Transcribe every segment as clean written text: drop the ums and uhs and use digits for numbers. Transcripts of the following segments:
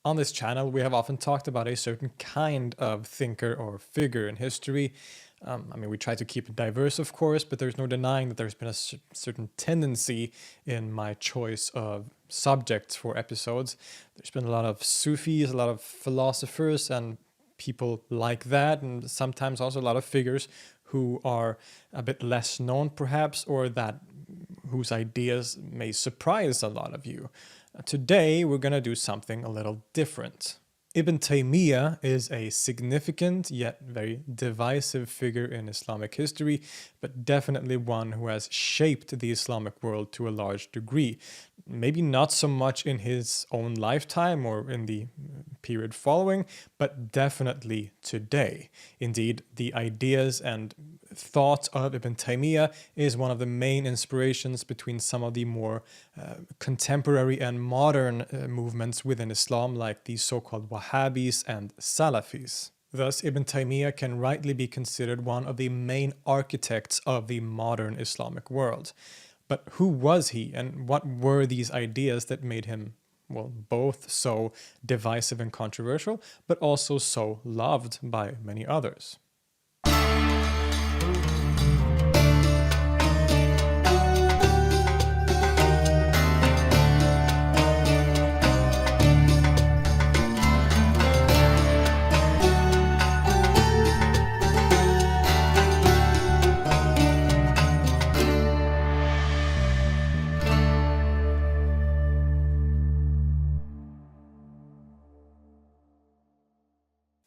On this channel, we have often talked about a certain kind of thinker or figure in history. We try to keep it diverse, of course, but there's no denying that there's been a certain tendency in my choice of subjects for episodes. There's been a lot of Sufis, a lot of philosophers, and people like that, and sometimes also a lot of figures who are a bit less known, perhaps, or that whose ideas may surprise a lot of you. Today, we're going to do something a little different. Ibn Taymiyya is a significant yet very divisive figure in Islamic history, but definitely one who has shaped the Islamic world to a large degree. Maybe not so much in his own lifetime or in the period following, but definitely today. Indeed, the ideas and thought of Ibn Taymiyya is one of the main inspirations between some of the more contemporary and modern movements within Islam, like the so-called Wahhabis and Salafis. Thus, Ibn Taymiyya can rightly be considered one of the main architects of the modern Islamic world. But who was he, and what were these ideas that made him, well, both so divisive and controversial, but also so loved by many others?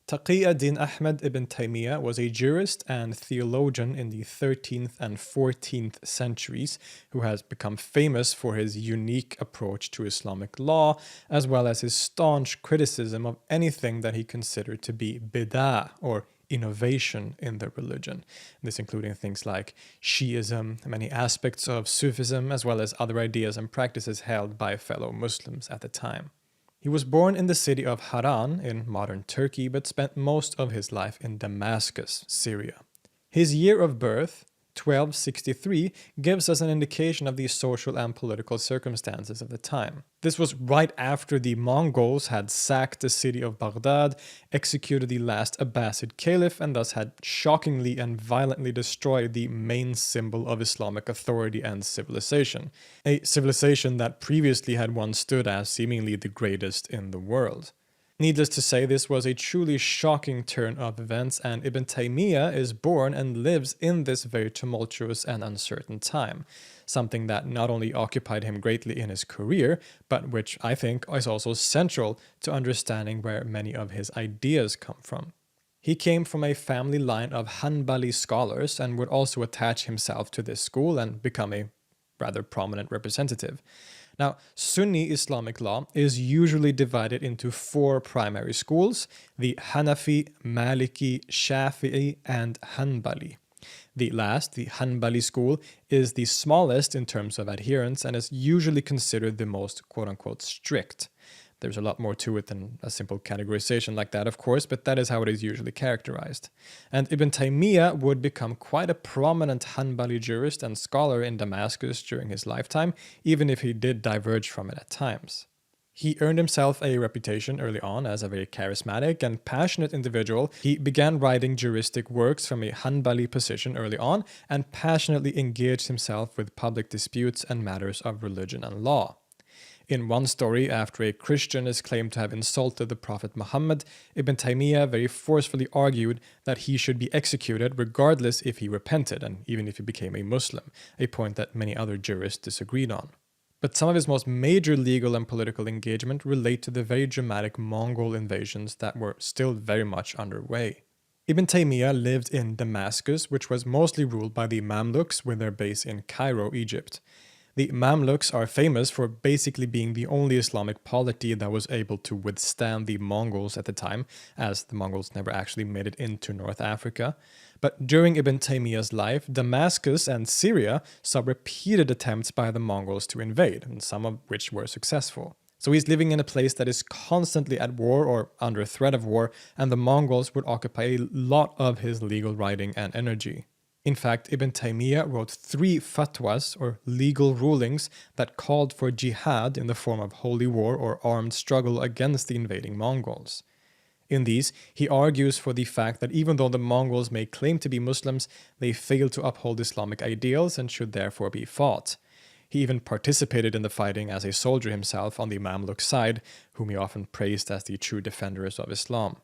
Taqi ad-Din Ahmad ibn Taymiyya was a jurist and theologian in the 13th and 14th centuries who has become famous for his unique approach to Islamic law, as well as his staunch criticism of anything that he considered to be bidah, or innovation in the religion. This including things like Shi'ism, many aspects of Sufism, as well as other ideas and practices held by fellow Muslims at the time. He was born in the city of Haran in modern Turkey, but spent most of his life in Damascus, Syria. His year of birth, 1263, gives us an indication of the social and political circumstances of the time. This was right after the Mongols had sacked the city of Baghdad, executed the last Abbasid caliph, and thus had shockingly and violently destroyed the main symbol of Islamic authority and civilization, a civilization that previously had once stood as seemingly the greatest in the world. Needless to say, this was a truly shocking turn of events, and Ibn Taymiyya is born and lives in this very tumultuous and uncertain time, something that not only occupied him greatly in his career, but which I think is also central to understanding where many of his ideas come from. He came from a family line of Hanbali scholars and would also attach himself to this school and become a rather prominent representative. Now, Sunni Islamic law is usually divided into four primary schools: the Hanafi, Maliki, Shafi'i, and Hanbali. The last, the Hanbali school, is the smallest in terms of adherents and is usually considered the most quote-unquote strict. There's a lot more to it than a simple categorization like that, of course, but that is how it is usually characterized. And Ibn Taymiyya would become quite a prominent Hanbali jurist and scholar in Damascus during his lifetime, even if he did diverge from it at times. He earned himself a reputation early on as a very charismatic and passionate individual. He began writing juristic works from a Hanbali position early on and passionately engaged himself with public disputes and matters of religion and law. In one story, after a Christian is claimed to have insulted the Prophet Muhammad, Ibn Taymiyya very forcefully argued that he should be executed regardless if he repented and even if he became a Muslim, a point that many other jurists disagreed on. But some of his most major legal and political engagement relate to the very dramatic Mongol invasions that were still very much underway. Ibn Taymiyya lived in Damascus, which was mostly ruled by the Mamluks with their base in Cairo, Egypt. The Mamluks are famous for basically being the only Islamic polity that was able to withstand the Mongols at the time, as the Mongols never actually made it into North Africa. But during Ibn Taymiyya's life, Damascus and Syria saw repeated attempts by the Mongols to invade, and some of which were successful. So he's living in a place that is constantly at war or under threat of war, and the Mongols would occupy a lot of his legal writing and energy. In fact, Ibn Taymiyya wrote 3 fatwas, or legal rulings, that called for jihad in the form of holy war or armed struggle against the invading Mongols. In these, he argues for the fact that even though the Mongols may claim to be Muslims, they fail to uphold Islamic ideals and should therefore be fought. He even participated in the fighting as a soldier himself on the Mamluk side, whom he often praised as the true defenders of Islam.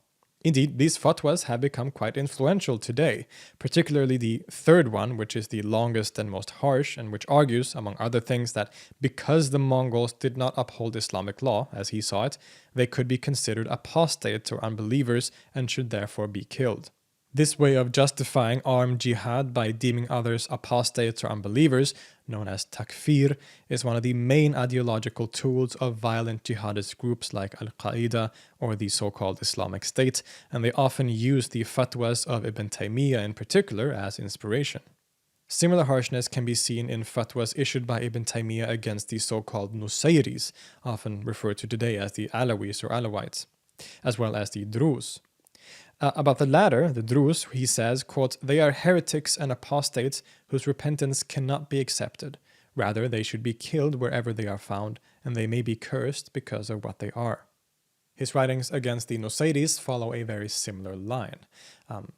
Indeed, these fatwas have become quite influential today, particularly the third one, which is the longest and most harsh, and which argues, among other things, that because the Mongols did not uphold Islamic law, as he saw it, they could be considered apostates or unbelievers and should therefore be killed. This way of justifying armed jihad by deeming others apostates or unbelievers, known as takfir, is one of the main ideological tools of violent jihadist groups like Al-Qaeda or the so-called Islamic State, and they often use the fatwas of Ibn Taymiyya in particular as inspiration. Similar harshness can be seen in fatwas issued by Ibn Taymiyya against the so-called Nusayris, often referred to today as the Alawis or Alawites, as well as the Druz. About the latter, the Druz, he says, quote, "They are heretics and apostates whose repentance cannot be accepted. Rather, they should be killed wherever they are found, and they may be cursed because of what they are." His writings against the Nusayris follow a very similar line.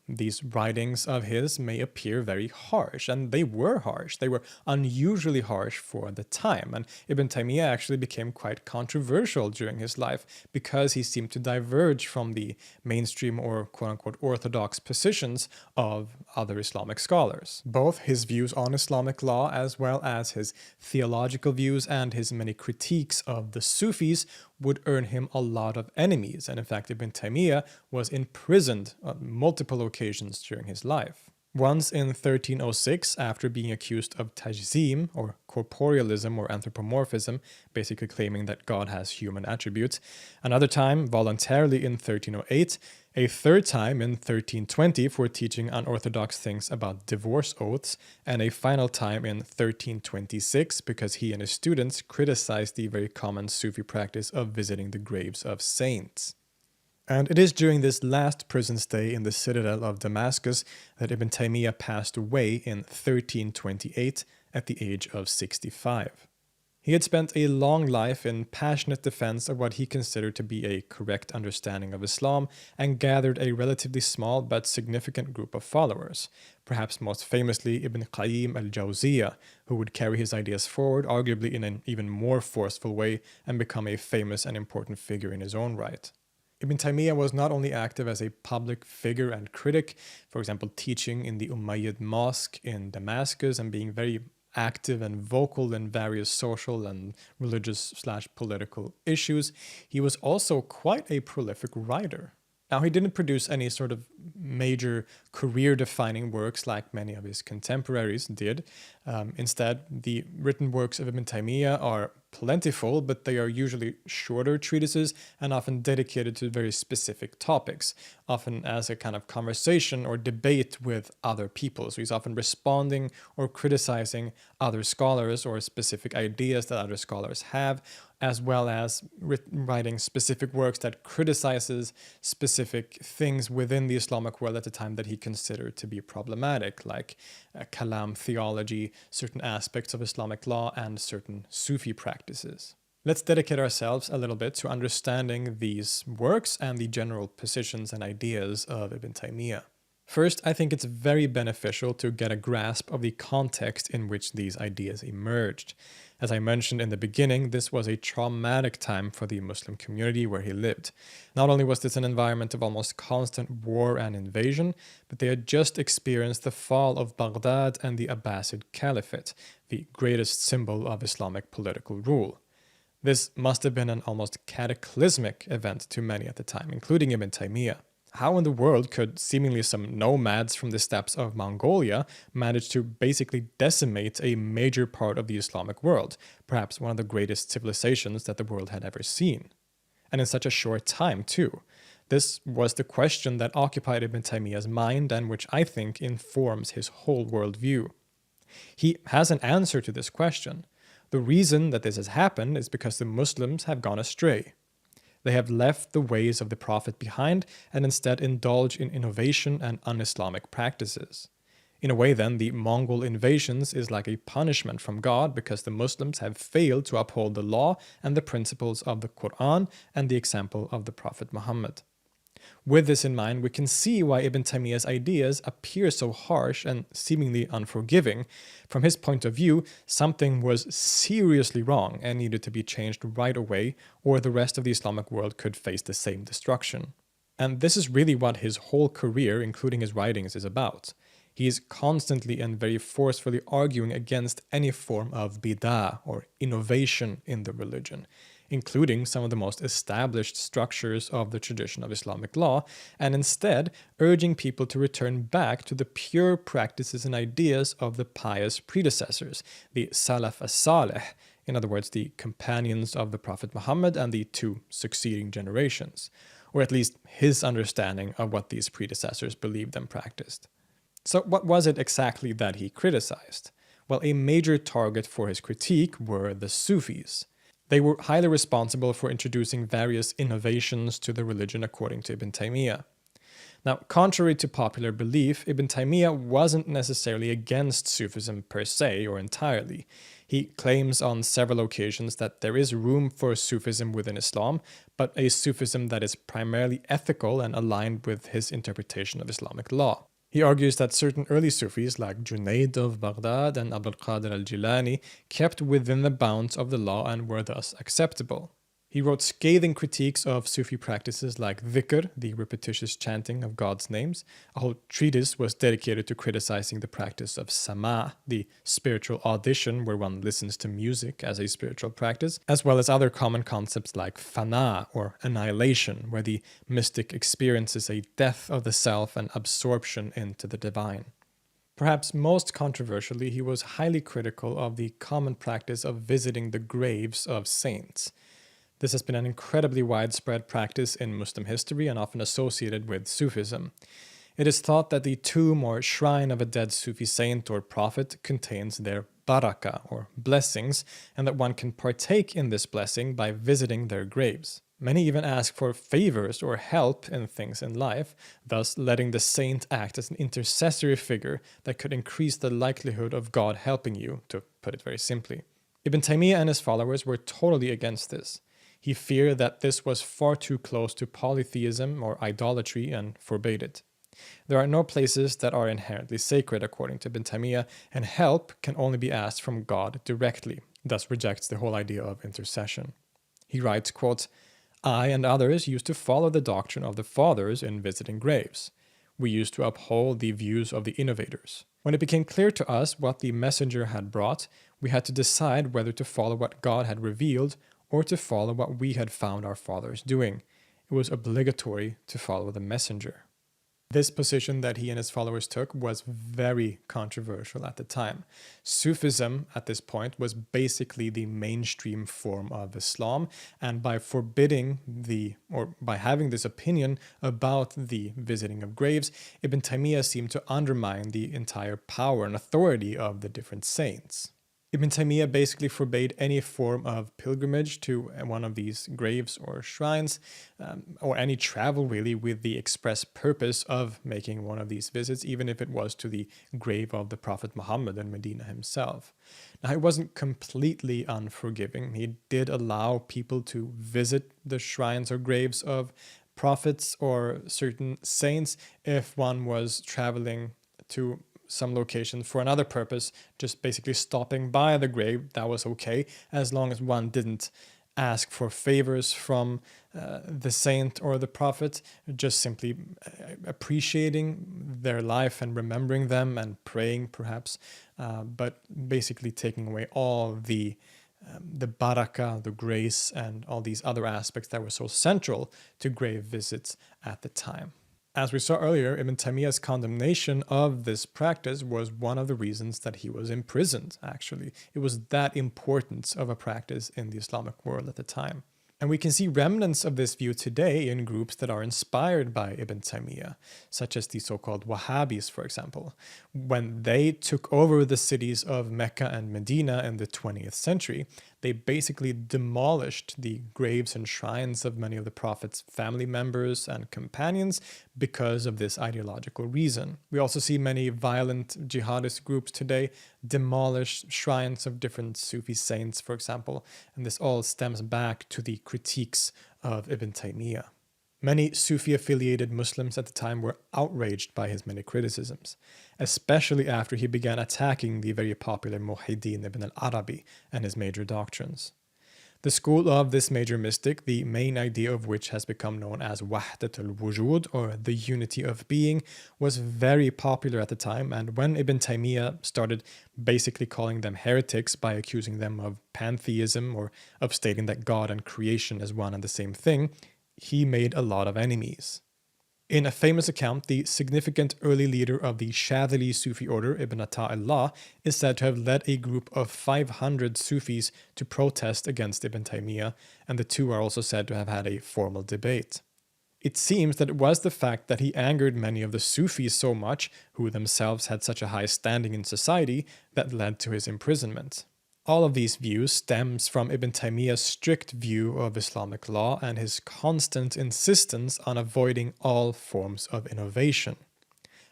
These writings of his may appear very harsh, and they were harsh. They were unusually harsh for the time, and Ibn Taymiyyah actually became quite controversial during his life because he seemed to diverge from the mainstream or quote-unquote orthodox positions of other Islamic scholars. Both his views on Islamic law as well as his theological views and his many critiques of the Sufis would earn him a lot of enemies, and in fact Ibn Taymiyyah was imprisoned on multiple occasions during his life. Once in 1306, after being accused of tajzim, or corporealism or anthropomorphism, basically claiming that God has human attributes. Another time, voluntarily in 1308, a third time in 1320 for teaching unorthodox things about divorce oaths, and a final time in 1326 because he and his students criticized the very common Sufi practice of visiting the graves of saints. And it is during this last prison stay in the citadel of Damascus that Ibn Taymiyyah passed away in 1328 at the age of 65. He had spent a long life in passionate defense of what he considered to be a correct understanding of Islam and gathered a relatively small but significant group of followers, perhaps most famously Ibn Qayyim al-Jawziyya, who would carry his ideas forward arguably in an even more forceful way and become a famous and important figure in his own right. Ibn Taymiyyah was not only active as a public figure and critic, for example, teaching in the Umayyad Mosque in Damascus and being very active and vocal in various social and religious/political issues, he was also quite a prolific writer. Now, he didn't produce any sort of major career-defining works like many of his contemporaries did. Instead, the written works of Ibn Taymiyyah are plentiful, but they are usually shorter treatises and often dedicated to very specific topics, often as a kind of conversation or debate with other people. So he's often responding or criticizing other scholars or specific ideas that other scholars have, as well as writing specific works that criticizes specific things within the Islamic world at the time that he considered to be problematic, like kalam theology, certain aspects of Islamic law, and certain Sufi practices. Let's dedicate ourselves a little bit to understanding these works and the general positions and ideas of Ibn Taymiyyah. First, I think it's very beneficial to get a grasp of the context in which these ideas emerged. As I mentioned in the beginning, this was a traumatic time for the Muslim community where he lived. Not only was this an environment of almost constant war and invasion, but they had just experienced the fall of Baghdad and the Abbasid Caliphate, the greatest symbol of Islamic political rule. This must have been an almost cataclysmic event to many at the time, including Ibn Taymiyyah. How in the world could seemingly some nomads from the steppes of Mongolia manage to basically decimate a major part of the Islamic world, perhaps one of the greatest civilizations that the world had ever seen? And in such a short time, too. This was the question that occupied Ibn Taymiyyah's mind and which I think informs his whole worldview. He has an answer to this question. The reason that this has happened is because the Muslims have gone astray. They have left the ways of the Prophet behind and instead indulge in innovation and un-Islamic practices. In a way then, the Mongol invasions is like a punishment from God because the Muslims have failed to uphold the law and the principles of the Quran and the example of the Prophet Muhammad. With this in mind, we can see why Ibn Taymiyyah's ideas appear so harsh and seemingly unforgiving. From his point of view, something was seriously wrong and needed to be changed right away, or the rest of the Islamic world could face the same destruction. And this is really what his whole career, including his writings, is about. He is constantly and very forcefully arguing against any form of bidah, or innovation in the religion, including some of the most established structures of the tradition of Islamic law, and instead urging people to return back to the pure practices and ideas of the pious predecessors, the Salaf as-Salih, in other words, the companions of the Prophet Muhammad and the two succeeding generations, or at least his understanding of what these predecessors believed and practiced. So what was it exactly that he criticized? Well, a major target for his critique were the Sufis. They were highly responsible for introducing various innovations to the religion according to Ibn Taymiyyah. Now, contrary to popular belief, Ibn Taymiyyah wasn't necessarily against Sufism per se or entirely. He claims on several occasions that there is room for Sufism within Islam, but a Sufism that is primarily ethical and aligned with his interpretation of Islamic law. He argues that certain early Sufis like Junayd of Baghdad and Abdul Qadir al-Jilani kept within the bounds of the law and were thus acceptable. He wrote scathing critiques of Sufi practices like dhikr, the repetitious chanting of God's names. A whole treatise was dedicated to criticizing the practice of sama, the spiritual audition where one listens to music as a spiritual practice, as well as other common concepts like fana, or annihilation, where the mystic experiences a death of the self and absorption into the divine. Perhaps most controversially, he was highly critical of the common practice of visiting the graves of saints. This has been an incredibly widespread practice in Muslim history and often associated with Sufism. It is thought that the tomb or shrine of a dead Sufi saint or prophet contains their barakah, or blessings, and that one can partake in this blessing by visiting their graves. Many even ask for favors or help in things in life, thus letting the saint act as an intercessory figure that could increase the likelihood of God helping you, to put it very simply. Ibn Taymiyyah and his followers were totally against this. He feared that this was far too close to polytheism or idolatry and forbade it. There are no places that are inherently sacred according to Ibn Taymiyyah, and help can only be asked from God directly, thus rejects the whole idea of intercession. He writes, quote, "I and others used to follow the doctrine of the fathers in visiting graves. We used to uphold the views of the innovators. When it became clear to us what the messenger had brought, we had to decide whether to follow what God had revealed or to follow what we had found our fathers doing. It was obligatory to follow the messenger." This position that he and his followers took was very controversial at the time. Sufism at this point was basically the mainstream form of Islam, and by having this opinion about the visiting of graves, Ibn Taymiyyah seemed to undermine the entire power and authority of the different saints. Ibn Taymiyyah basically forbade any form of pilgrimage to one of these graves or shrines, or any travel really with the express purpose of making one of these visits, even if it was to the grave of the Prophet Muhammad in Medina himself. Now, he wasn't completely unforgiving. He did allow people to visit the shrines or graves of prophets or certain saints if one was traveling to some location for another purpose, just basically stopping by the grave. That was okay, as long as one didn't ask for favors from the saint or the prophet, just simply appreciating their life and remembering them and praying perhaps, but basically taking away all the barakah, the grace, and all these other aspects that were so central to grave visits at the time. As we saw earlier, Ibn Taymiyyah's condemnation of this practice was one of the reasons that he was imprisoned, actually. It was that importance of a practice in the Islamic world at the time. And we can see remnants of this view today in groups that are inspired by Ibn Taymiyyah, such as the so-called Wahhabis, for example. When they took over the cities of Mecca and Medina in the 20th century, they basically demolished the graves and shrines of many of the Prophet's family members and companions because of this ideological reason. We also see many violent jihadist groups today demolish shrines of different Sufi saints, for example, and this all stems back to the critiques of Ibn Taymiyya. Many Sufi-affiliated Muslims at the time were outraged by his many criticisms, especially after he began attacking the very popular Muhyiddin ibn al-Arabi and his major doctrines. The school of this major mystic, the main idea of which has become known as Wahdatul Wujud, or the unity of being, was very popular at the time, and when Ibn Taymiyyah started basically calling them heretics by accusing them of pantheism or of stating that God and creation is one and the same thing, he made a lot of enemies. In a famous account, the significant early leader of the Shadhili Sufi order, Ibn Ata'illah, is said to have led a group of 500 Sufis to protest against Ibn Taymiyyah, and the two are also said to have had a formal debate. It seems that it was the fact that he angered many of the Sufis so much, who themselves had such a high standing in society, that led to his imprisonment. All of these views stems from Ibn Taymiyyah's strict view of Islamic law and his constant insistence on avoiding all forms of innovation.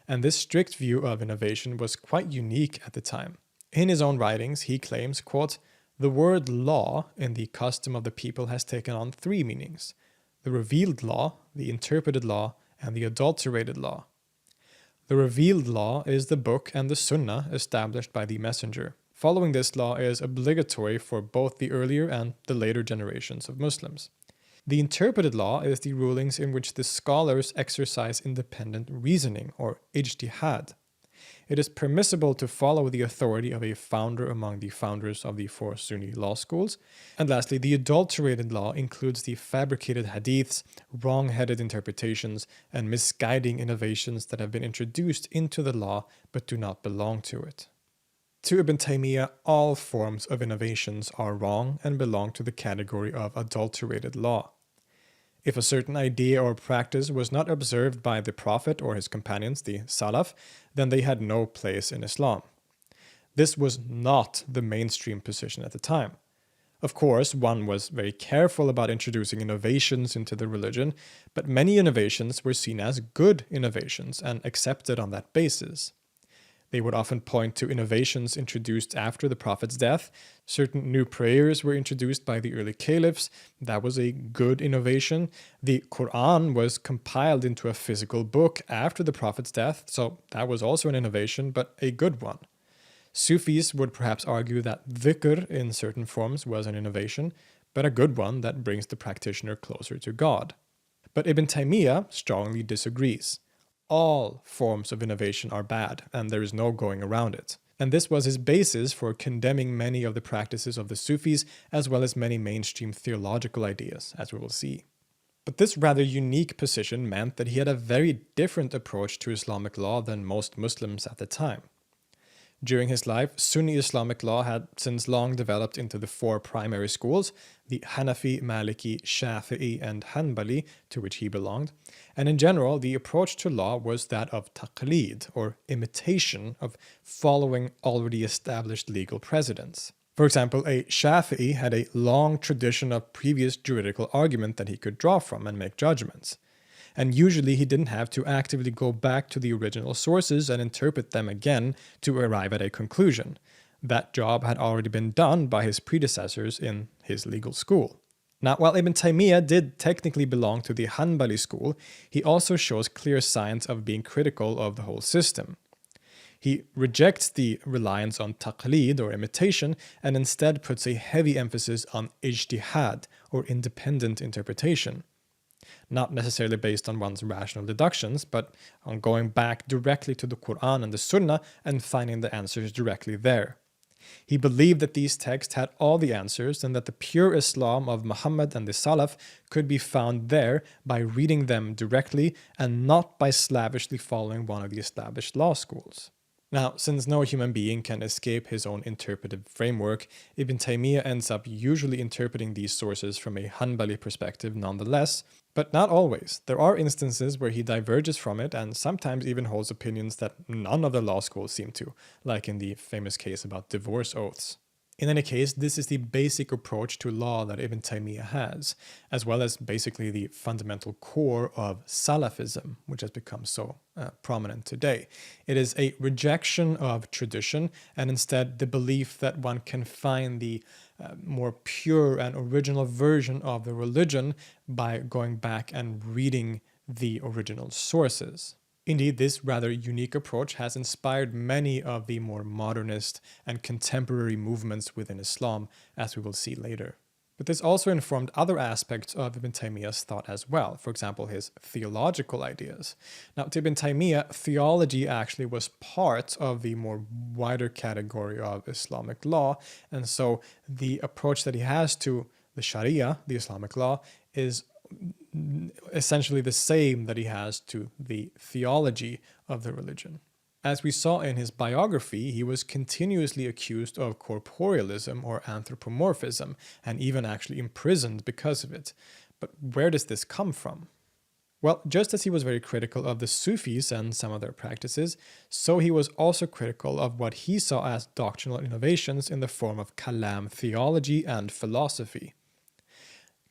And this strict view of innovation was quite unique at the time. In his own writings, he claims, quote, "The word law in the custom of the people has taken on three meanings: the revealed law, the interpreted law, and the adulterated law. The revealed law is the book and the sunnah established by the messenger. Following this law is obligatory for both the earlier and the later generations of Muslims. The interpreted law is the rulings in which the scholars exercise independent reasoning, or ijtihad. It is permissible to follow the authority of a founder among the founders of the four Sunni law schools. And lastly, the adulterated law includes the fabricated hadiths, wrong-headed interpretations, and misguiding innovations that have been introduced into the law but do not belong to it." To Ibn Taymiyyah, all forms of innovations are wrong and belong to the category of adulterated law. If a certain idea or practice was not observed by the Prophet or his companions, the Salaf, then they had no place in Islam. This was not the mainstream position at the time. Of course, one was very careful about introducing innovations into the religion, but many innovations were seen as good innovations and accepted on that basis. They would often point to innovations introduced after the Prophet's death. Certain new prayers were introduced by the early caliphs. That was a good innovation. The Quran was compiled into a physical book after the Prophet's death, so that was also an innovation, but a good one. Sufis would perhaps argue that dhikr in certain forms was an innovation, but a good one that brings the practitioner closer to God. But Ibn Taymiyyah strongly disagrees. All forms of innovation are bad, and there is no going around it. And this was his basis for condemning many of the practices of the Sufis, as well as many mainstream theological ideas, as we will see. But this rather unique position meant that he had a very different approach to Islamic law than most Muslims at the time. During his life, Sunni Islamic law had since long developed into the four primary schools, the Hanafi, Maliki, Shafi'i, and Hanbali, to which he belonged. And in general, the approach to law was that of taqlid, or imitation of following already established legal precedents. For example, a Shafi'i had a long tradition of previous juridical argument that he could draw from and make judgments. And usually he didn't have to actively go back to the original sources and interpret them again to arrive at a conclusion. That job had already been done by his predecessors in his legal school. Now, while Ibn Taymiyyah did technically belong to the Hanbali school, he also shows clear signs of being critical of the whole system. He rejects the reliance on taqlid, or imitation, and instead puts a heavy emphasis on ijtihad, or independent interpretation. Not necessarily based on one's rational deductions, but on going back directly to the Quran and the Sunnah and finding the answers directly there. He believed that these texts had all the answers and that the pure Islam of Muhammad and the Salaf could be found there by reading them directly and not by slavishly following one of the established law schools. Now, since no human being can escape his own interpretive framework, Ibn Taymiyyah ends up usually interpreting these sources from a Hanbali perspective nonetheless, but not always. There are instances where he diverges from it and sometimes even holds opinions that none of the law schools seem to, like in the famous case about divorce oaths. In any case, this is the basic approach to law that Ibn Taymiyyah has, as well as basically the fundamental core of Salafism, which has become so prominent today. It is a rejection of tradition and instead the belief that one can find the more pure and original version of the religion by going back and reading the original sources. Indeed, this rather unique approach has inspired many of the more modernist and contemporary movements within Islam, as we will see later. But this also informed other aspects of Ibn Taymiyyah's thought as well, for example, his theological ideas. Now, to Ibn Taymiyyah, theology actually was part of the more wider category of Islamic law, and so the approach that he has to the Sharia, the Islamic law, is essentially the same that he has to the theology of the religion. As we saw in his biography, he was continuously accused of corporealism or anthropomorphism, and even actually imprisoned because of it. But where does this come from? Well, just as he was very critical of the Sufis and some of their practices, so he was also critical of what he saw as doctrinal innovations in the form of kalam theology and philosophy.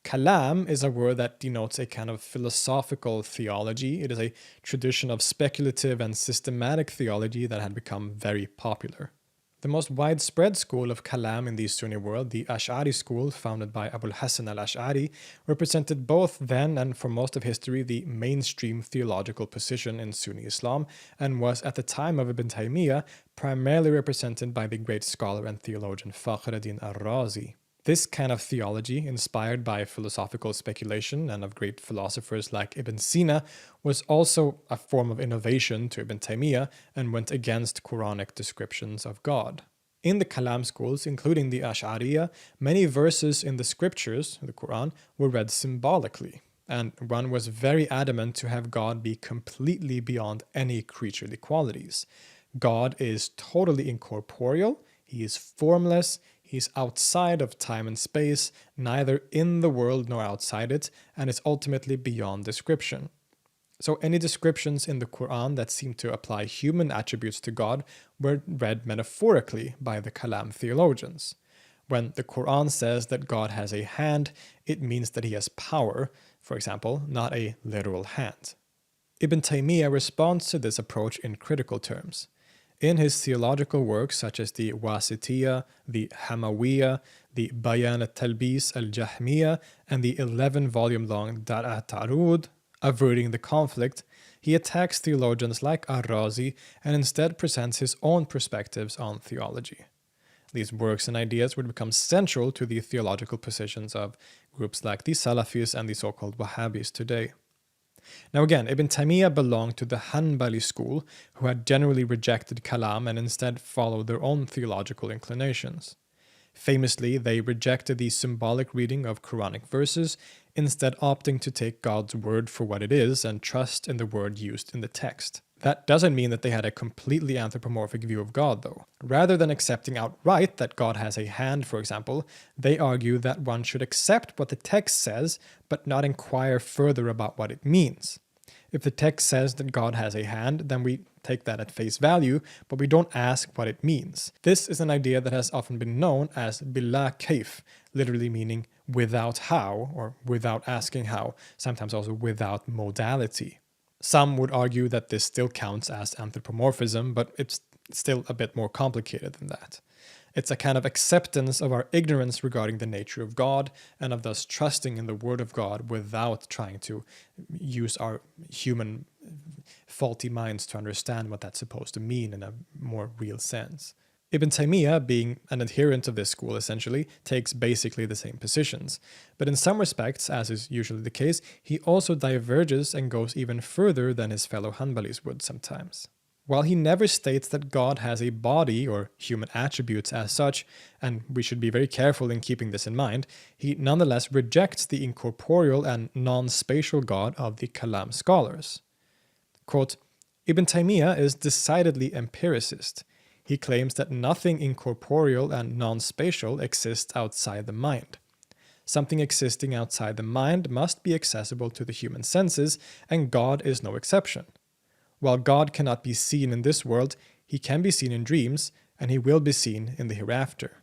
Kalam is a word that denotes a kind of philosophical theology. It is a tradition of speculative and systematic theology that had become very popular. The most widespread school of Kalam in the Sunni world, the Ash'ari school, founded by Abul Hasan al-Ash'ari, represented both then and for most of history the mainstream theological position in Sunni Islam, and was at the time of Ibn Taymiyyah primarily represented by the great scholar and theologian Fakhruddin al-Razi. This kind of theology, inspired by philosophical speculation and of great philosophers like Ibn Sina, was also a form of innovation to Ibn Taymiyyah and went against Quranic descriptions of God. In the Kalam schools, including the Ash'ariyya, many verses in the scriptures, the Quran, were read symbolically, and one was very adamant to have God be completely beyond any creaturely qualities. God is totally incorporeal, he is formless, he's outside of time and space, neither in the world nor outside it, and is ultimately beyond description. So any descriptions in the Quran that seem to apply human attributes to God were read metaphorically by the Kalam theologians. When the Quran says that God has a hand, it means that he has power, for example, not a literal hand. Ibn Taymiyyah responds to this approach in critical terms. In his theological works such as the Wasitiyya, the Hamawiyya, the Bayan al-Talbis al-Jahmiyya, and the 11-volume-long Dar' al-Ta'rud, Averting the Conflict, he attacks theologians like al-Razi and instead presents his own perspectives on theology. These works and ideas would become central to the theological positions of groups like the Salafis and the so-called Wahhabis today. Now again, Ibn Taymiyyah belonged to the Hanbali school, who had generally rejected Kalam and instead followed their own theological inclinations. Famously, they rejected the symbolic reading of Quranic verses, instead opting to take God's word for what it is and trust in the word used in the text. That doesn't mean that they had a completely anthropomorphic view of God, though. Rather than accepting outright that God has a hand, for example, they argue that one should accept what the text says, but not inquire further about what it means. If the text says that God has a hand, then we take that at face value, but we don't ask what it means. This is an idea that has often been known as bila kayf, literally meaning without how, or without asking how, sometimes also without modality. Some would argue that this still counts as anthropomorphism, but it's still a bit more complicated than that. It's a kind of acceptance of our ignorance regarding the nature of God, and of thus trusting in the word of God without trying to use our human faulty minds to understand what that's supposed to mean in a more real sense. Ibn Taymiyyah, being an adherent of this school essentially, takes basically the same positions. But in some respects, as is usually the case, he also diverges and goes even further than his fellow Hanbalis would sometimes. While he never states that God has a body or human attributes as such, and we should be very careful in keeping this in mind, he nonetheless rejects the incorporeal and non-spatial God of the Kalam scholars. Quote, Ibn Taymiyyah is decidedly empiricist. He claims that nothing incorporeal and non-spatial exists outside the mind. Something existing outside the mind must be accessible to the human senses, and God is no exception. While God cannot be seen in this world, he can be seen in dreams, and he will be seen in the hereafter.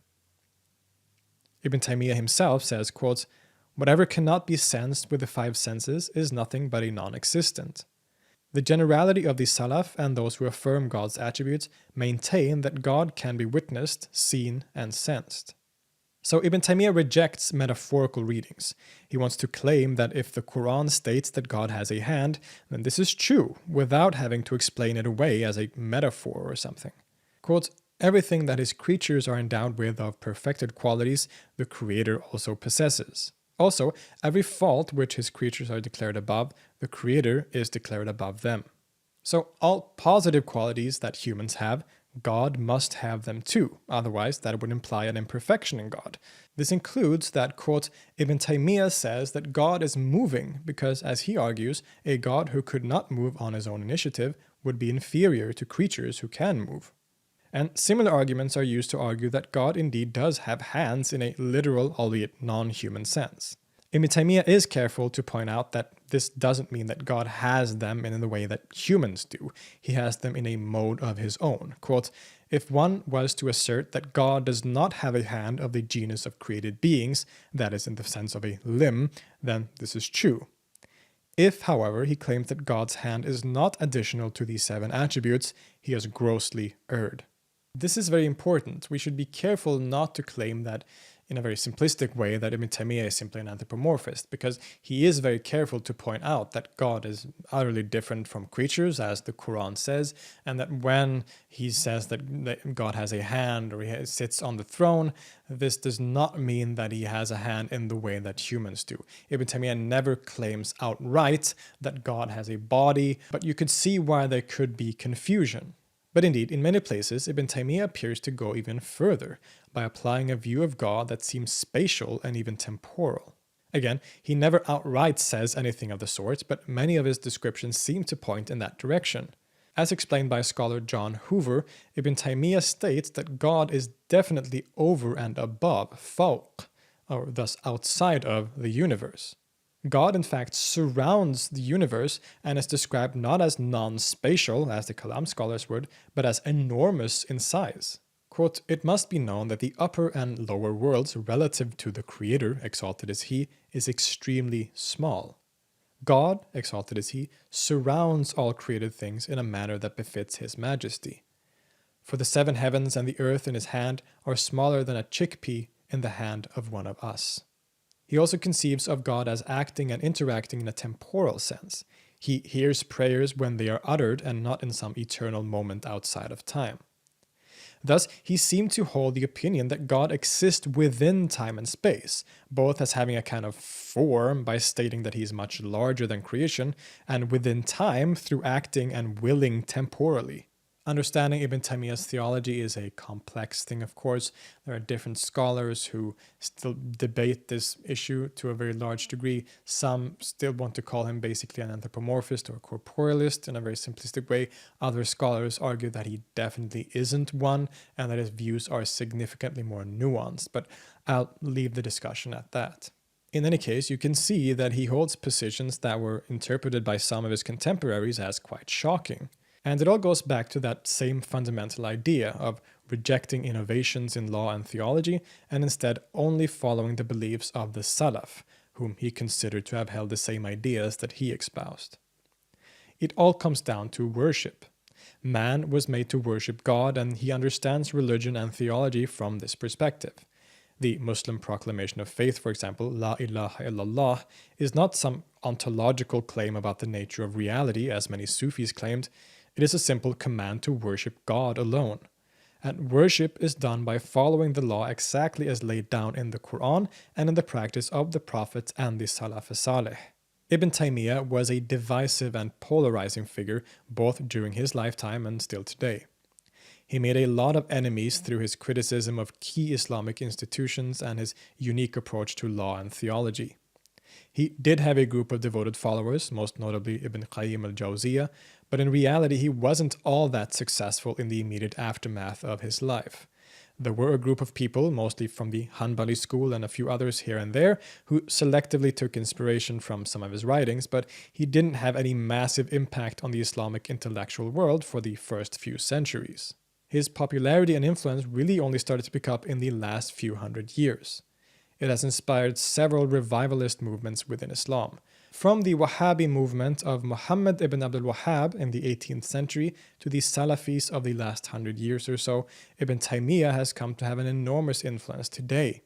Ibn Taymiyya himself says, quote, "Whatever cannot be sensed with the five senses is nothing but a non-existent. The generality of the Salaf and those who affirm God's attributes maintain that God can be witnessed, seen, and sensed." So Ibn Taymiyyah rejects metaphorical readings. He wants to claim that if the Quran states that God has a hand, then this is true, without having to explain it away as a metaphor or something. Quote, "Everything that his creatures are endowed with of perfected qualities, the Creator also possesses. Also, every fault which his creatures are declared above, the Creator is declared above them. So all positive qualities that humans have, God must have them too, otherwise that would imply an imperfection in God. This includes that, quote, Ibn Taymiyyah says that God is moving because, as he argues, a God who could not move on his own initiative would be inferior to creatures who can move. And similar arguments are used to argue that God indeed does have hands in a literal, albeit non-human sense. Ibn Taymiyyah is careful to point out that this doesn't mean that God has them in the way that humans do. He has them in a mode of his own. Quote, "If one was to assert that God does not have a hand of the genus of created beings, that is in the sense of a limb, then this is true. If, however, he claims that God's hand is not additional to these seven attributes, he has grossly erred." This is very important. We should be careful not to claim that in a very simplistic way that Ibn Taymiyyah is simply an anthropomorphist, because he is very careful to point out that God is utterly different from creatures, as the Quran says, and that when he says that God has a hand or he sits on the throne, this does not mean that he has a hand in the way that humans do. Ibn Taymiyyah never claims outright that God has a body, but you could see why there could be confusion. But indeed, in many places, Ibn Taymiyyah appears to go even further by applying a view of God that seems spatial and even temporal. Again, he never outright says anything of the sort, but many of his descriptions seem to point in that direction. As explained by scholar John Hoover, Ibn Taymiyyah states that God is definitely over and above, fawq, or thus outside of the universe. God, in fact, surrounds the universe and is described not as non-spatial, as the Kalam scholars would, but as enormous in size. Quote, "It must be known that the upper and lower worlds relative to the Creator, exalted is He, is extremely small. God, exalted is He, surrounds all created things in a manner that befits His majesty. For the seven heavens and the earth in His hand are smaller than a chickpea in the hand of one of us." He also conceives of God as acting and interacting in a temporal sense. He hears prayers when they are uttered and not in some eternal moment outside of time. Thus, he seemed to hold the opinion that God exists within time and space, both as having a kind of form by stating that he is much larger than creation, and within time through acting and willing temporally. Understanding Ibn Taymiyyah's theology is a complex thing, of course. There are different scholars who still debate this issue to a very large degree. Some still want to call him basically an anthropomorphist or corporealist in a very simplistic way. Other scholars argue that he definitely isn't one and that his views are significantly more nuanced, but I'll leave the discussion at that. In any case, you can see that he holds positions that were interpreted by some of his contemporaries as quite shocking. And it all goes back to that same fundamental idea of rejecting innovations in law and theology and instead only following the beliefs of the Salaf, whom he considered to have held the same ideas that he espoused. It all comes down to worship. Man was made to worship God, and he understands religion and theology from this perspective. The Muslim proclamation of faith, for example, La ilaha illallah, is not some ontological claim about the nature of reality, as many Sufis claimed. It is a simple command to worship God alone. And worship is done by following the law exactly as laid down in the Quran and in the practice of the Prophet and the Salaf Saleh. Ibn Taymiyyah was a divisive and polarizing figure both during his lifetime and still today. He made a lot of enemies through his criticism of key Islamic institutions and his unique approach to law and theology. He did have a group of devoted followers, most notably Ibn Qayyim al-Jawziyah, but in reality he wasn't all that successful in the immediate aftermath of his life. There were a group of people, mostly from the Hanbali school and a few others here and there, who selectively took inspiration from some of his writings, but he didn't have any massive impact on the Islamic intellectual world for the first few centuries. His popularity and influence really only started to pick up in the last few hundred years. it has inspired several revivalist movements within Islam. From the Wahhabi movement of Muhammad ibn Abdul Wahhab in the 18th century to the Salafis of the last 100 years or so, Ibn Taymiyya has come to have an enormous influence today.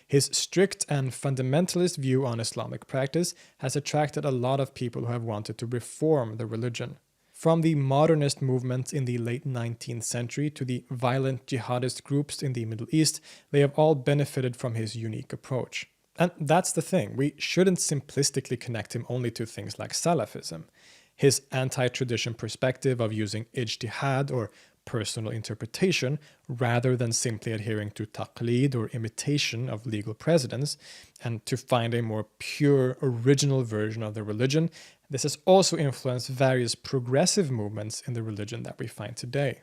His strict and fundamentalist view on Islamic practice has attracted a lot of people who have wanted to reform the religion. From the modernist movement in the late 19th century to the violent jihadist groups in the Middle East, they have all benefited from his unique approach. And that's the thing, we shouldn't simplistically connect him only to things like Salafism. His anti-tradition perspective of using ijtihad or personal interpretation rather than simply adhering to taqlid or imitation of legal precedents and to find a more pure original version of the religion, this has also influenced various progressive movements in the religion that we find today.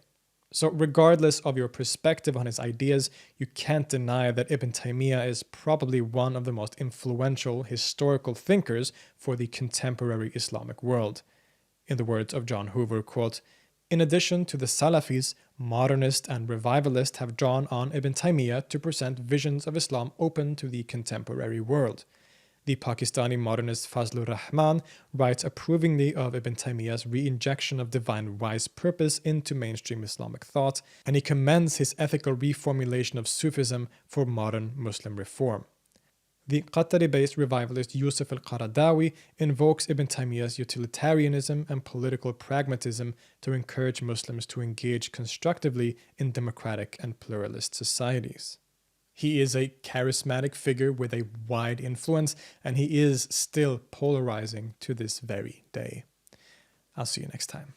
So regardless of your perspective on his ideas, you can't deny that Ibn Taymiyya is probably one of the most influential historical thinkers for the contemporary Islamic world. In the words of John Hoover, quote, "In addition to the Salafis, modernists and revivalists have drawn on Ibn Taymiyya to present visions of Islam open to the contemporary world." The Pakistani modernist Fazlur Rahman writes approvingly of Ibn Taymiyya's re-injection of divine wise purpose into mainstream Islamic thought, and he commends his ethical reformulation of Sufism for modern Muslim reform. The Qatari-based revivalist Yusuf al-Qaradawi invokes Ibn Taymiyya's utilitarianism and political pragmatism to encourage Muslims to engage constructively in democratic and pluralist societies. He is a charismatic figure with a wide influence, and he is still polarizing to this very day. I'll see you next time.